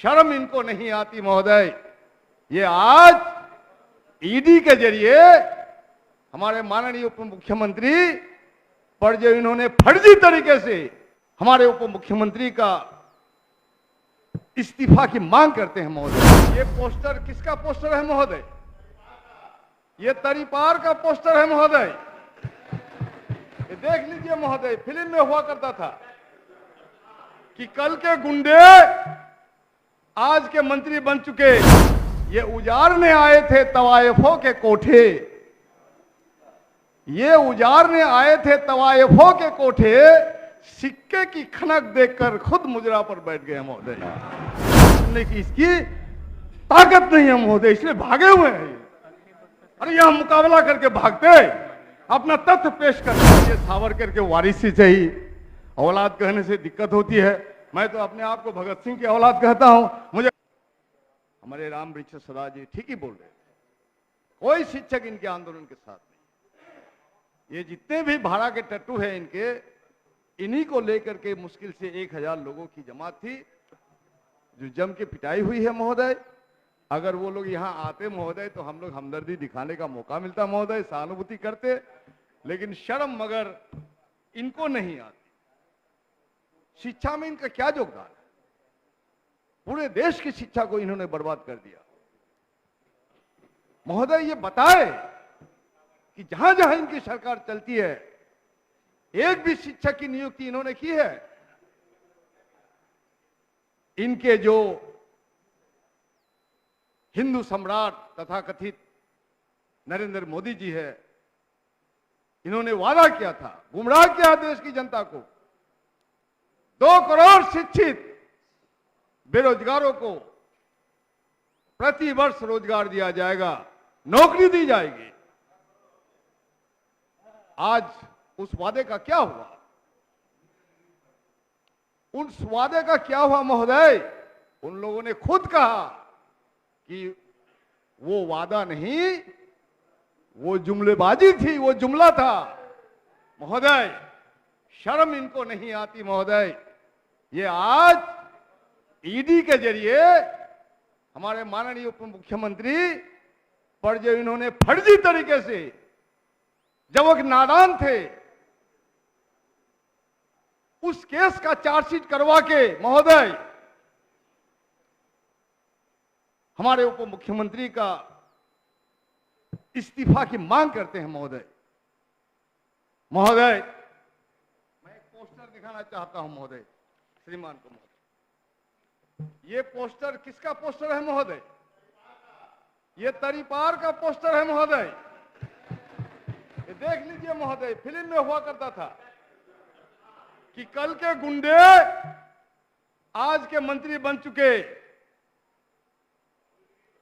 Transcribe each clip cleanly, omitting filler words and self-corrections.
शर्म इनको नहीं आती महोदय। ये आज ईडी के जरिए हमारे माननीय उप मुख्यमंत्री पर जो इन्होंने फर्जी तरीके से हमारे उप मुख्यमंत्री का इस्तीफा की मांग करते हैं महोदय। ये पोस्टर किसका पोस्टर है महोदय? ये तरीपार का पोस्टर है महोदय। ये देख लीजिए महोदय, फिल्म में हुआ करता था कि कल के गुंडे आज के मंत्री बन चुके, ये उजाड़ने आए थे तवायफों के कोठे, ये उजाड़ने आए थे तवायफों के कोठे, सिक्के की खनक देखकर खुद मुजरा पर बैठ गए महोदय। सुनने की इसकी ताकत नहीं है महोदय, इसलिए भागे हुए हैं। अरे यहां मुकाबला करके भागते, अपना तथ्य पेश करते। ये सावरकर के वारिस ही चाहिए, औलाद कहने से दिक्कत होती है। मैं तो अपने आप को भगत सिंह की औलाद कहता हूं। मुझे हमारे राम वृक्ष सदा जी ठीक ही बोल रहे, कोई शिक्षक इनके आंदोलन के साथ नहीं। ये जितने भी भाड़ा के टट्टू हैं इनके, इन्हीं को लेकर के मुश्किल से 1000 लोगों की जमात थी जो जम के पिटाई हुई है महोदय। अगर वो लोग यहाँ आते महोदय तो हम लोग हमदर्दी दिखाने का मौका मिलता महोदय, सहानुभूति करते, लेकिन शर्म मगर इनको नहीं आती। शिक्षा में इनका क्या योगदान है? पूरे देश की शिक्षा को इन्होंने बर्बाद कर दिया महोदय। ये बताए कि जहां जहां इनकी सरकार चलती है एक भी शिक्षक की नियुक्ति इन्होंने की है? इनके जो हिंदू सम्राट तथाकथित नरेंद्र मोदी जी है, इन्होंने वादा किया था, गुमराह किया देश की जनता को, 2 करोड़ शिक्षित बेरोजगारों को प्रति वर्ष रोजगार दिया जाएगा, नौकरी दी जाएगी। आज उस वादे का क्या हुआ? उस वादे का क्या हुआ महोदय? उन लोगों ने खुद कहा कि वो वादा नहीं, वो जुमलेबाजी थी, वो जुमला था महोदय। शर्म इनको नहीं आती महोदय। ये आज ईडी के जरिए हमारे माननीय उप मुख्यमंत्री पर जो इन्होंने फर्जी तरीके से, जब वो नादान थे, उस केस का चार्जशीट करवा के महोदय हमारे उप मुख्यमंत्री का इस्तीफा की मांग करते हैं महोदय। महोदय मैं एक पोस्टर दिखाना चाहता हूं महोदय, श्रीमान को महोदय। ये पोस्टर किसका पोस्टर है महोदय? ये तरीपार का पोस्टर है महोदय। ये देख लीजिए महोदय, फिल्म में हुआ करता था कि कल के गुंडे आज के मंत्री बन चुके,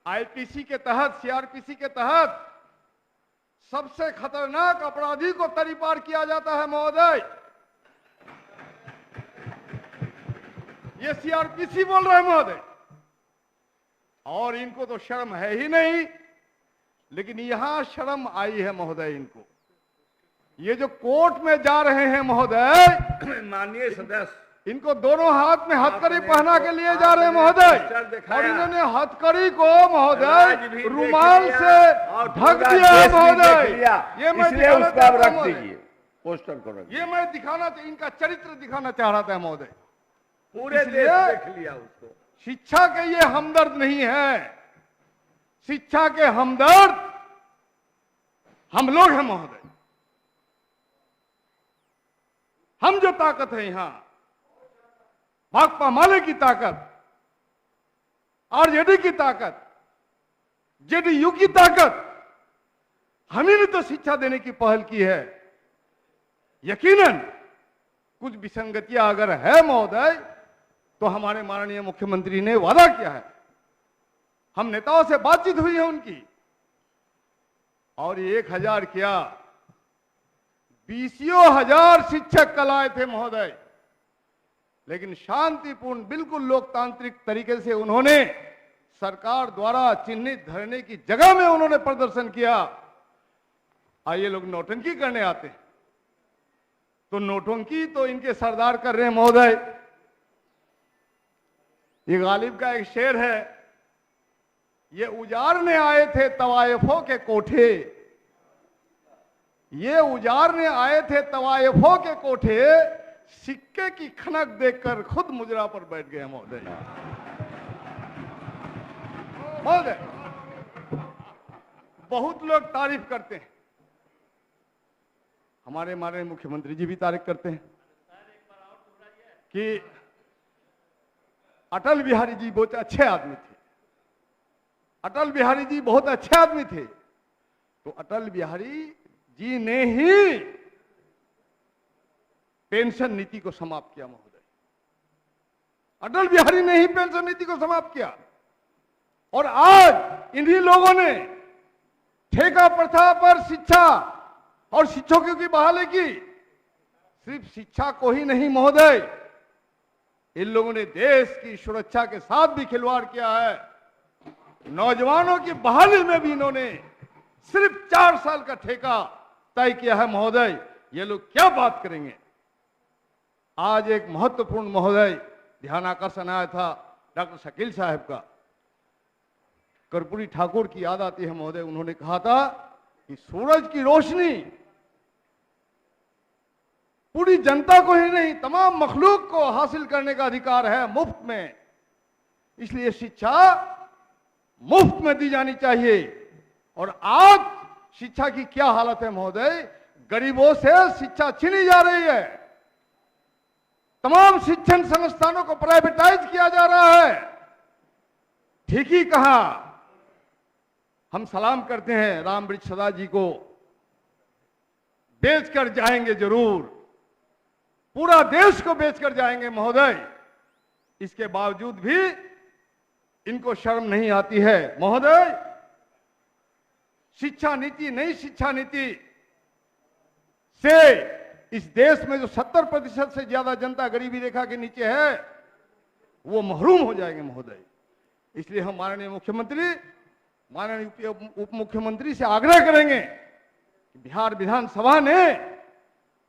आईपीसी के तहत, सीआरपीसी के तहत सबसे खतरनाक अपराधी को तरीपार किया जाता है महोदय। ये सीआरपीसी बोल रहे हैं महोदय, और इनको तो शर्म है ही नहीं। लेकिन यहां शर्म आई है महोदय इनको। ये जो कोर्ट में जा रहे हैं महोदय, माननीय सदस्य, इनको दोनों हाथ में हथकड़ी पहना के लिए जा रहे हैं महोदय, और इन्होंने हथकड़ी को महोदय रुमाल से ढक दिया है महोदय। ये मैं रख दीजिए पोस्टर को, ये मैं दिखाना, इनका चरित्र दिखाना चाह रहा था महोदय। पूरे देश देख लिया उसको। शिक्षा के ये हमदर्द नहीं है, शिक्षा के हमदर्द हम लोग हैं महोदय। हम जो ताकत है यहां, भाकपा माले की ताकत, आरजेडी की ताकत, जेडीयू की ताकत, हम ही ने तो शिक्षा देने की पहल की है। यकीनन कुछ विसंगतियां अगर है महोदय, तो हमारे माननीय मुख्यमंत्री ने वादा किया है, हम नेताओं से बातचीत हुई है उनकी, और 1000 किया, 20,000 शिक्षक कल आए थे महोदय। लेकिन शांतिपूर्ण, बिल्कुल लोकतांत्रिक तरीके से उन्होंने सरकार द्वारा चिन्हित धरने की जगह में उन्होंने प्रदर्शन किया। आइए लोग नौटंकी करने आते हैं, तो नौटंकी तो इनके सरदार कर रहे हैं महोदय। ये गालिब का एक शेर है, ये उजाड़ने आए थे तवायफों के कोठे, ये उजाड़ने आए थे तवायफों के कोठे, सिक्के की खनक देखकर खुद मुजरा पर बैठ गए महोदय। महोदय, बहुत लोग तारीफ करते हैं, हमारे माननीय मुख्यमंत्री जी भी तारीफ करते हैं कि अटल बिहारी जी बहुत अच्छे आदमी थे, अटल बिहारी जी बहुत अच्छे आदमी थे। तो अटल बिहारी जी ने ही पेंशन नीति को समाप्त किया महोदय, अटल बिहारी ने ही पेंशन नीति को समाप्त किया। और आज इन्हीं लोगों ने ठेका प्रथा पर शिक्षा और शिक्षकों की बहाली की। सिर्फ शिक्षा को ही नहीं महोदय, इन लोगों ने देश की सुरक्षा के साथ भी खिलवाड़ किया है। नौजवानों की बहाली में भी इन्होंने सिर्फ 4 साल का ठेका तय किया है महोदय। ये लोग क्या बात करेंगे। आज एक महत्वपूर्ण महोदय ध्यान आकर्षण आया था डॉक्टर शकील साहब का, कर्पूरी ठाकुर की याद आती है महोदय। उन्होंने कहा था कि सूरज की रोशनी पूरी जनता को ही नहीं तमाम मखलूक को हासिल करने का अधिकार है मुफ्त में, इसलिए शिक्षा मुफ्त में दी जानी चाहिए। और आज शिक्षा की क्या हालत है महोदय, गरीबों से शिक्षा छीनी जा रही है, तमाम शिक्षण संस्थानों को प्राइवेटाइज किया जा रहा है। ठीक ही कहा, हम सलाम करते हैं रामवृक्ष सदा जी को, बेचकर जाएंगे जरूर, पूरा देश को बेचकर जाएंगे महोदय। इसके बावजूद भी इनको शर्म नहीं आती है महोदय। शिक्षा नीति, नई शिक्षा नीति से इस देश में जो 70% से ज्यादा जनता गरीबी रेखा के नीचे है वो महरूम हो जाएंगे महोदय। इसलिए हम माननीय मुख्यमंत्री, माननीय उप मुख्यमंत्री से आग्रह करेंगे कि बिहार विधानसभा ने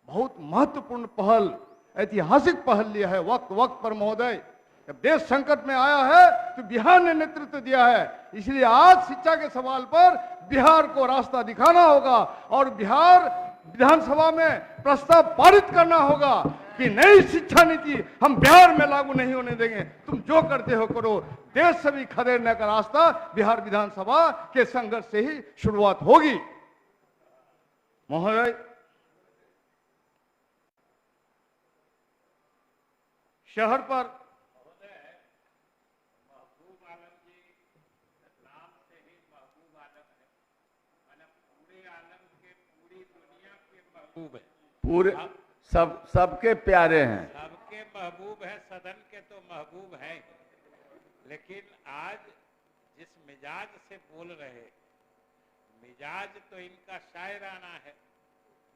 बहुत महत्वपूर्ण पहल, ऐतिहासिक पहल लिया है वक्त वक्त पर महोदय। जब देश संकट में आया है तो बिहार ने नेतृत्व दिया है, इसलिए आज शिक्षा के सवाल पर बिहार को रास्ता दिखाना होगा और बिहार विधानसभा में प्रस्ताव पारित करना होगा कि नई शिक्षा नीति हम बिहार में लागू नहीं होने देंगे। तुम जो करते हो करो, देश से भी खदेड़ने का रास्ता बिहार विधानसभा के संघर्ष से ही शुरुआत होगी महोदय। शहर पर पूरे सबके प्यारे हैं, सबके महबूब है, सदन के तो महबूब हैं। लेकिन आज जिस मिजाज से बोल रहे, मिजाज तो इनका शायराना है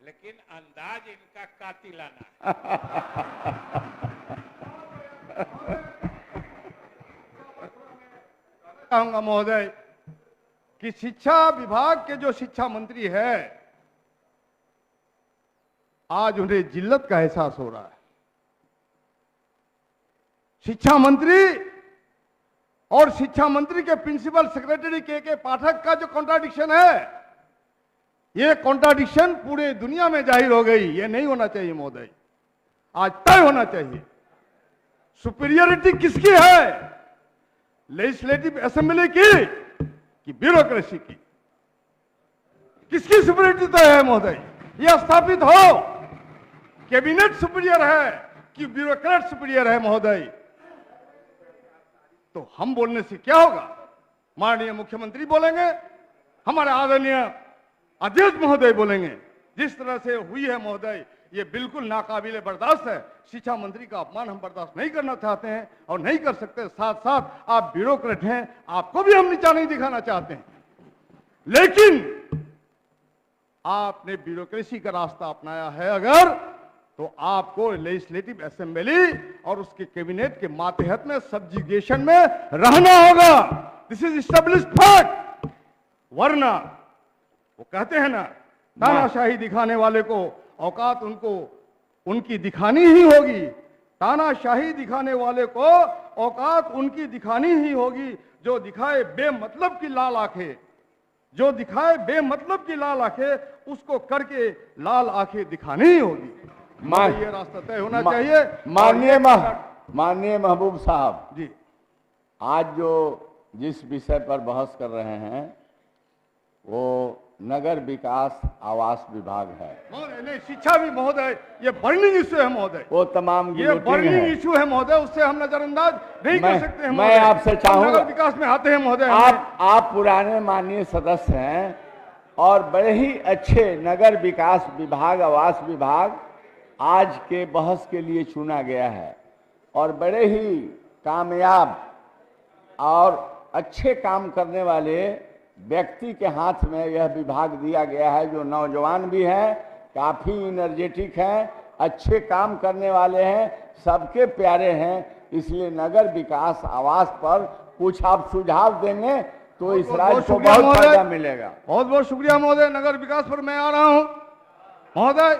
लेकिन अंदाज इनका कातिलाना है। कहूंगा महोदय कि शिक्षा विभाग के जो शिक्षा मंत्री है, आज उन्हें जिल्लत का एहसास हो रहा है। शिक्षा मंत्री और शिक्षा मंत्री के प्रिंसिपल सेक्रेटरी के पाठक का जो कॉन्ट्राडिक्शन है, ये कॉन्ट्राडिक्शन पूरे दुनिया में जाहिर हो गई। ये नहीं होना चाहिए महोदय, आज तय होना चाहिए सुपीरियरिटी किसकी है, लेजिस्लेटिव असेंबली की कि ब्यूरोक्रेसी की। किसकी सुपीरियरिटी तय है महोदय, यह स्थापित हो कैबिनेट सुपीरियर है कि ब्यूरोक्रेट सुपीरियर है महोदय। तो हम बोलने से क्या होगा, माननीय मुख्यमंत्री बोलेंगे, हमारे आदरणीय अध्यक्ष महोदय बोलेंगे। जिस तरह से हुई है महोदय, ये बिल्कुल नाकाबिले बर्दाश्त है। शिक्षा मंत्री का अपमान हम बर्दाश्त नहीं करना चाहते हैं और नहीं कर सकते। साथ साथ आप ब्यूरोक्रेट हैं, आपको भी हम नीचा नहीं दिखाना चाहते हैं, लेकिन आपने ब्यूरोक्रेसी का रास्ता अपनाया है अगर, तो आपको लेजिस्लेटिव असेंबली और उसके कैबिनेट के मातहत में सब्जुगेशन में रहना होगा। This is established fact. वरना वो कहते हैं ना, तानाशाही दिखाने वाले को औकात उनको उनकी दिखानी ही होगी। तानाशाही दिखाने वाले को औकात उनकी दिखानी ही होगी जो दिखाए बेमतलब की लाल आंखें, जो दिखाए बेमतलब की लाल आंखें, उसको करके लाल आंखें दिखानी ही होगी। ये रास्ता तय होना चाहिए। माननीय महबूब साहब जी, आज जो जिस विषय पर बहस कर रहे हैं वो नगर विकास आवास विभाग है। महोदय नहीं, शिक्षा भी महोदय ये बर्निंग इश्यू है महोदय, वो तमाम ये बर्निंग इश्यू है महोदय, उससे हम नजरअंदाज नहीं कर सकते हैं। मैं आपसे चाहूंगा, नगर विकास में आते हैं महोदय, आप पुराने माननीय सदस्य हैं और बड़े ही अच्छे नगर विकास विभाग आवास विभाग आज के बहस के लिए चुना गया है और बड़े ही कामयाब और अच्छे काम करने वाले व्यक्ति के हाथ में यह विभाग दिया गया है, जो नौजवान भी हैं, काफी एनर्जेटिक हैं, अच्छे काम करने वाले हैं, सबके प्यारे हैं। इसलिए नगर विकास आवास पर कुछ आप सुझाव देंगे तो इस राज्य को बहुत फायदा मिलेगा। बहुत बहुत शुक्रिया महोदय। नगर विकास पर मैं आ रहा हूं महोदय।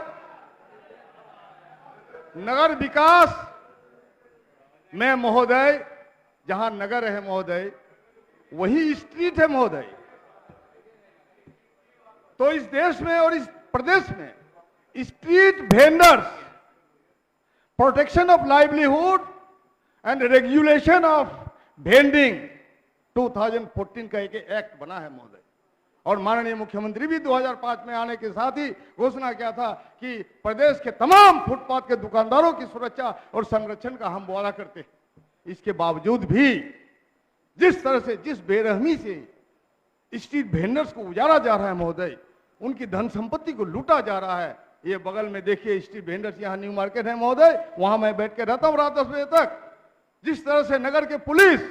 नगर विकास में महोदय जहां नगर है महोदय वही स्ट्रीट है महोदय। तो इस देश में और इस प्रदेश में street vendors, protection of livelihood and regulation of vending 2014 का एक एक्ट बना है महोदय। और माननीय मुख्यमंत्री भी 2005 में आने के साथ ही घोषणा किया था कि प्रदेश के तमाम फुटपाथ के दुकानदारों की सुरक्षा और संरक्षण का हम वादा करते हैं। इसके बावजूद भी जिस तरह से, जिस बेरहमी से स्ट्रीट वेंडर्स को उजाड़ा जा रहा है महोदय, उनकी धन संपत्ति को लूटा जा रहा है। ये बगल में देखिए स्ट्रीट वेंडर्स, यहाँ न्यू मार्केट है महोदय, वहां मैं बैठ के रहता हूँ रात 10 बजे तक। जिस तरह से नगर के पुलिस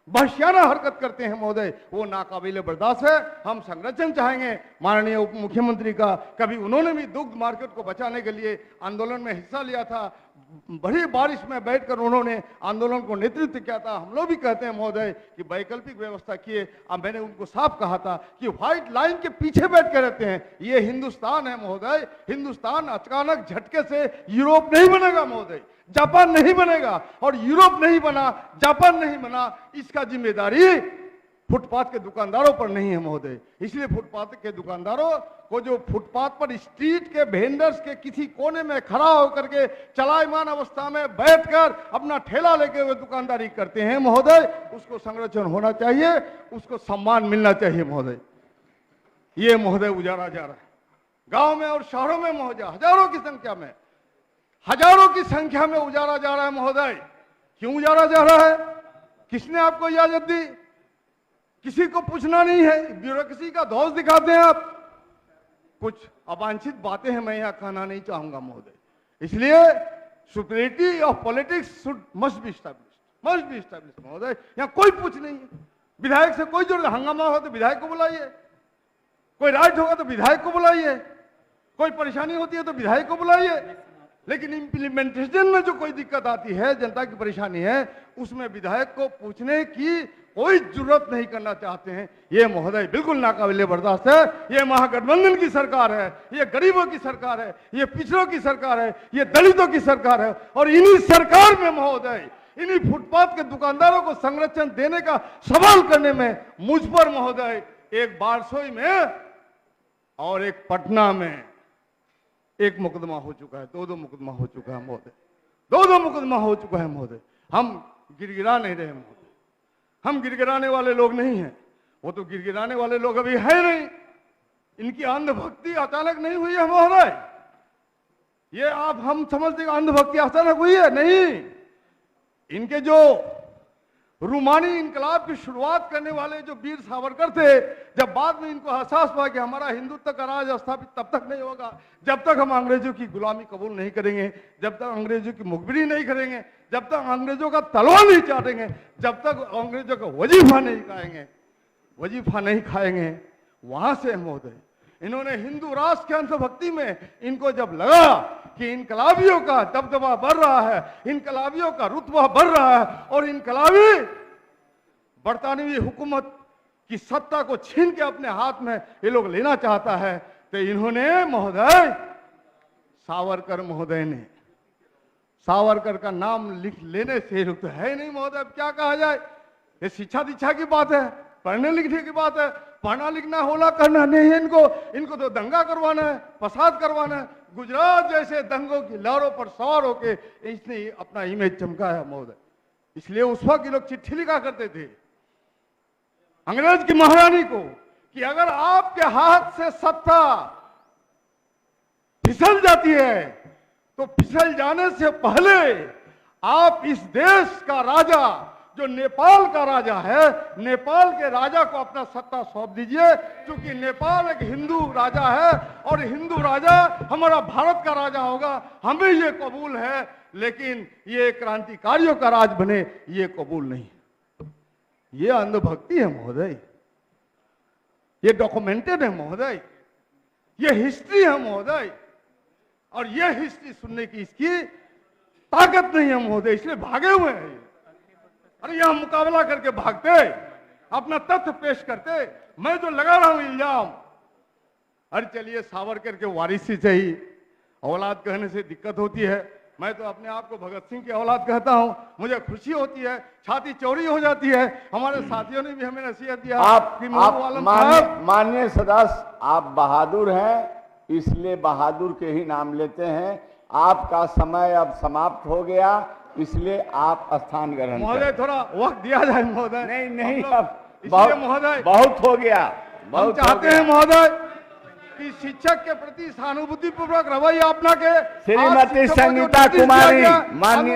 वहशियाना हरकत करते हैं महोदय, वो नाकाबिले बर्दाश्त है। हम संरक्षण चाहेंगे माननीय उप मुख्यमंत्री का। कभी उन्होंने भी दुग्ध मार्केट को बचाने के लिए आंदोलन में हिस्सा लिया था, बड़ी बारिश में बैठकर उन्होंने आंदोलन को नेतृत्व किया था। हम लोग भी कहते हैं महोदय कि वैकल्पिक व्यवस्था किए। अब मैंने उनको साफ कहा था कि व्हाइट लाइन के पीछे बैठ कर रहते हैं। ये हिंदुस्तान है महोदय, हिंदुस्तान अचानक झटके से यूरोप नहीं बनेगा महोदय, जापान नहीं बनेगा। और यूरोप नहीं बना, जापान नहीं बना, इसका जिम्मेदारी फुटपाथ के दुकानदारों पर नहीं है महोदय। इसलिए फुटपाथ के दुकानदारों को, जो फुटपाथ पर स्ट्रीट के वेंडर्स के किसी कोने में खड़ा होकर के चलायमान अवस्था में बैठकर अपना ठेला लेके हुए दुकानदारी करते हैं महोदय, उसको संरक्षण होना चाहिए, उसको सम्मान मिलना चाहिए महोदय। ये महोदय उजाड़ा जा रहा है गांव में और शहरों में महोदय, हजारों की संख्या में, हजारों की संख्या में उजाड़ा जा रहा है महोदय। क्यों उजाड़ा जा रहा है? किसने आपको इजाजत दी? किसी को पूछना नहीं है, ब्यूरोक्रेसी का धौस दिखाते हैं आप। कुछ अवांछित बातें हैं, मैं यहां कहना नहीं चाहूंगा महोदय। इसलिए superiority of politics must be established महोदय। यहां कोई पूछ नहीं है। विधायक से कोई जरूरत, हंगामा हो तो विधायक को बुलाइए, कोई राइट होगा तो विधायक को बुलाइए, कोई परेशानी होती है तो विधायक को बुलाइए। लेकिन इंप्लीमेंटेशन में जो कोई दिक्कत आती है, जनता की परेशानी है, उसमें विधायक को पूछने की कोई जरूरत नहीं करना चाहते हैं। ये महोदय बिल्कुल नाकाबिले बर्दाश्त है। ये महागठबंधन की सरकार है, ये गरीबों की सरकार है, ये पिछड़ों की सरकार है, ये दलितों की सरकार है। और इन्हीं सरकार में महोदय, इन्हीं फुटपाथ के दुकानदारों को संरक्षण देने का सवाल करने में मुझ पर महोदय एक बारसोई में और एक पटना में एक मुकदमा हो चुका है, दो मुकदमा हो चुका है महोदय, दो मुकदमा हो चुका है महोदय। हम गिड़गिड़ा नहीं रहे महोदय, हम गिड़गिड़ाने वाले लोग नहीं हैं। वो तो गिड़गिड़ाने वाले लोग अभी है नहीं। इनकी अंधभक्ति अचानक नहीं हुई है महोदय। ये आप हम समझते अंधभक्ति अचानक हुई है नहीं। इनके जो रूमानी इंकलाब की शुरुआत करने वाले जो वीर सावरकर थे, जब बाद में इनको एहसास हुआ कि हमारा हिंदुत्व का राज स्थापित तब तक नहीं होगा जब तक हम अंग्रेजों की गुलामी कबूल नहीं करेंगे, जब तक अंग्रेजों की मुखबिरी नहीं करेंगे, जब तक अंग्रेजों का तलवा नहीं चाटेंगे, जब तक अंग्रेजों का वजीफा नहीं खाएंगे। वहां से महोदय इन्होंने हिंदू राष्ट्र के अंशभक्ति में इनको जब लगा कि इनकलाबियों का दबदबा बढ़ रहा है, इनकलाबियों का रुतबा बढ़ रहा है और इनकलाबी बरतानवी हुकूमत की सत्ता को छीन के अपने हाथ में ये लोग लेना चाहता है, तो इन्होंने महोदय सावरकर महोदय ने सावरकर का नाम लिख लेने से रुक तो है ही नहीं महोदय। अब क्या कहा जाए, ये शिक्षा दीक्षा की बात है, पढ़ने लिखने की बात है। पढ़ना लिखना होला करना नहीं है इनको, इनको तो दंगा करवाना है, फसाद करवाना है। गुजरात जैसे दंगों की लहरों पर सवार होके इसने अपना इमेज चमकाया महोदय। इसलिए उस वक्त ये लोग चिट्ठी लिखा करते थे अंग्रेज की महारानी को कि अगर आपके हाथ से सत्ता फिसल जाती है तो फिसल जाने से पहले आप इस देश का राजा, जो नेपाल का राजा है, नेपाल के राजा को अपना सत्ता सौंप दीजिए, क्योंकि नेपाल एक हिंदू राजा है और हिंदू राजा हमारा भारत का राजा होगा। हमें ये कबूल है, लेकिन ये क्रांतिकारियों का राज बने ये कबूल नहीं। ये अंधभक्ति है महोदय, ये डॉक्यूमेंटेड है महोदय, ये हिस्ट्री है महोदय। और ये हिस्ट्री सुनने की इसकी ताकत नहीं है महोदय, इसलिए भागे हुए हैं। अरे यहां मुकाबला करके भागते, अपना तथ्य पेश करते, मैं तो लगा रहा हूं इल्जाम। अरे चलिए सावरकर के वारिसी से ही औलाद कहने से दिक्कत होती है। मैं तो अपने आप को भगत सिंह की औलाद कहता हूं, मुझे खुशी होती है, छाती चौड़ी हो जाती है। हमारे साथियों ने भी हमें नसीहत दिया कि माननीय सदस्य, आप बहादुर हैं, इसलिए बहादुर के ही नाम लेते हैं। आपका समय अब समाप्त हो गया, इसलिए आप स्थान ग्रहण करें। महोदय थोड़ा वक्त दिया जाए महोदय। नहीं अब महोदय बहुत हो गया। हम चाहते हैं महोदय कि शिक्षक के प्रति सहानुभूति पूर्वक रवैया अपना के। श्रीमती संगीता कुमारी, माननीय